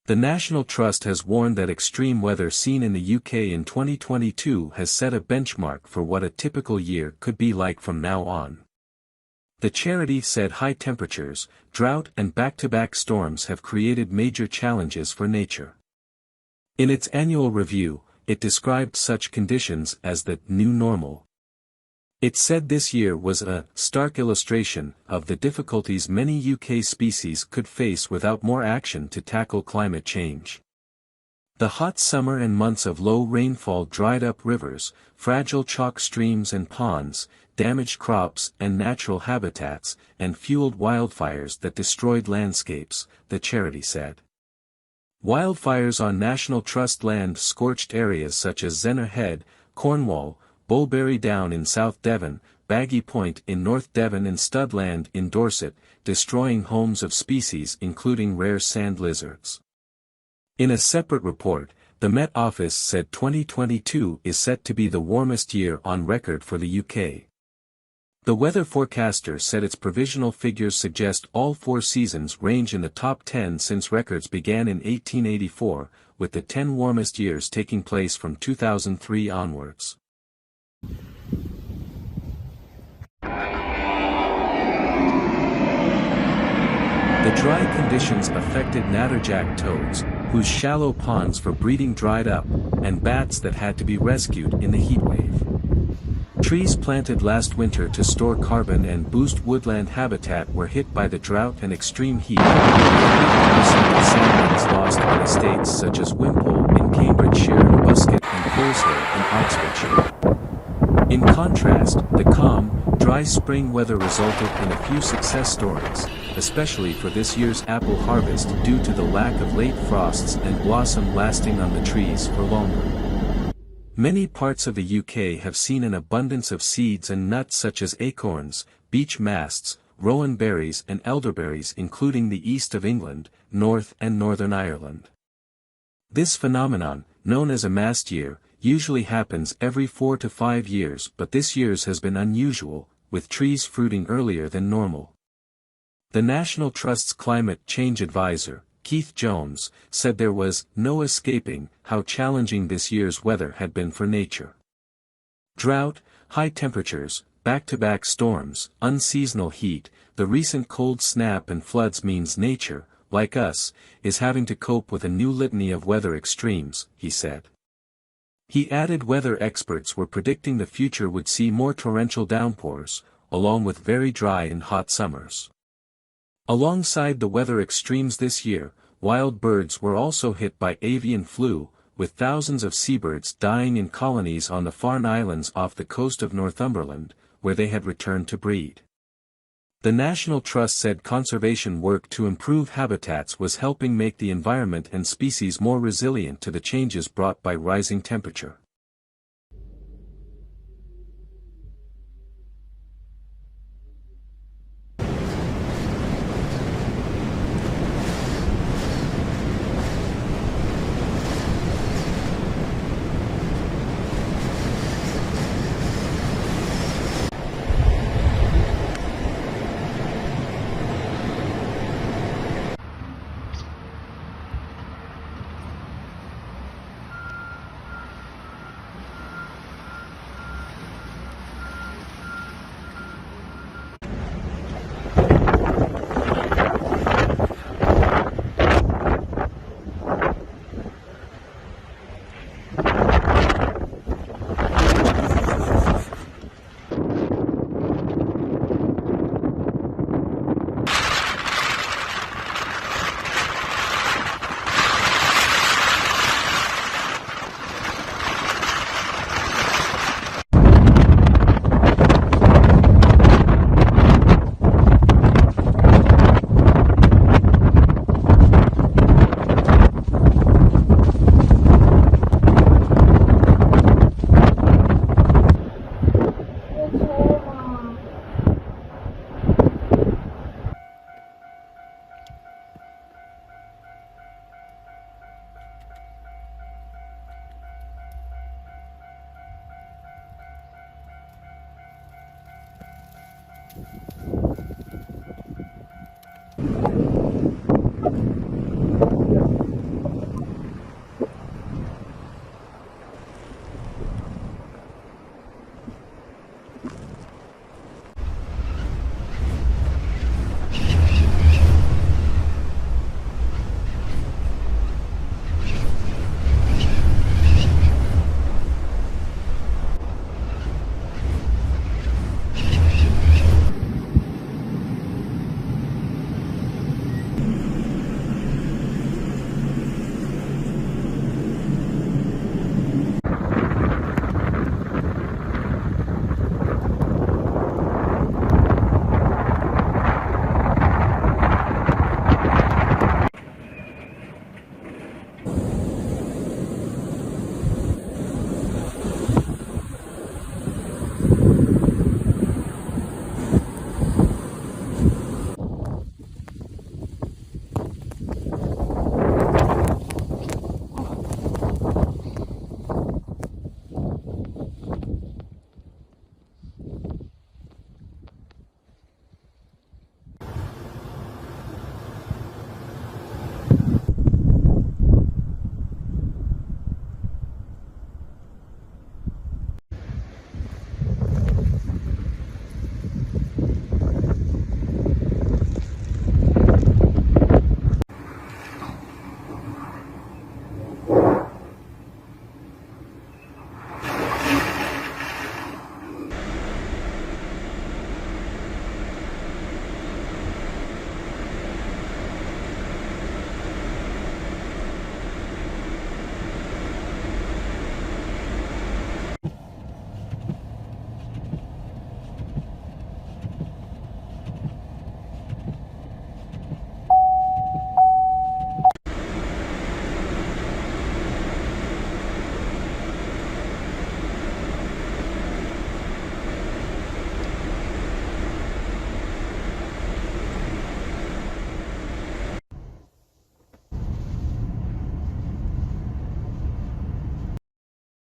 The National Trust has warned that extreme weather seen in the UK in 2022 has set a benchmark for what a typical year could be like from now on. The charity said high temperatures, drought and back-to-back storms have created major challenges for nature. In its annual review, it described such conditions as the new normal. It said this year was a stark illustration of the difficulties many UK species could face without more action to tackle climate change. The hot summer and months of low rainfall dried up rivers, fragile chalk streams and ponds, damaged crops and natural habitats, and fueled wildfires that destroyed landscapes, the charity said. Wildfires on National Trust land scorched areas such as Zennor Head, Cornwall, Bulberry Down in South Devon, Baggy Point in North Devon and Studland in Dorset, destroying homes of species including rare sand lizards. In a separate report, the Met Office said 2022 is set to be the warmest year on record for the UK. The weather forecaster said its provisional figures suggest all 4 seasons range in the top 10 since records began in 1884, with the 10 warmest years taking place from 2003 onwards. The dry conditions affected natterjack toads, whose shallow ponds for breeding dried up, and bats that had to be rescued in the heatwave. Trees planted last winter to store carbon and boost woodland habitat were hit by the drought and extreme heat. Salmons lost on estates such as Wimpole in Cambridgeshire and Busket and Coleshill in Oxfordshire. In contrast, the calm, dry spring weather resulted in a few success stories, especially for this year's apple harvest due to the lack of late frosts and blossom lasting on the trees for longer. Many parts of the UK have seen an abundance of seeds and nuts such as acorns, beech masts, rowan berries and elderberries including the east of England, North and Northern Ireland. This phenomenon, known as a mast year, usually happens every 4 to 5 years, but this year's has been unusual, with trees fruiting earlier than normal. The National Trust's climate change advisor, Keith Jones, said there was no escaping how challenging this year's weather had been for nature. Drought, high temperatures, back-to-back storms, unseasonal heat, the recent cold snap and floods means nature, like us, is having to cope with a new litany of weather extremes, he said. He added weather experts were predicting the future would see more torrential downpours, along with very dry and hot summers. Alongside the weather extremes this year, wild birds were also hit by avian flu, with thousands of seabirds dying in colonies on the Farne Islands off the coast of Northumberland, where they had returned to breed. The National Trust said conservation work to improve habitats was helping make the environment and species more resilient to the changes brought by rising temperature.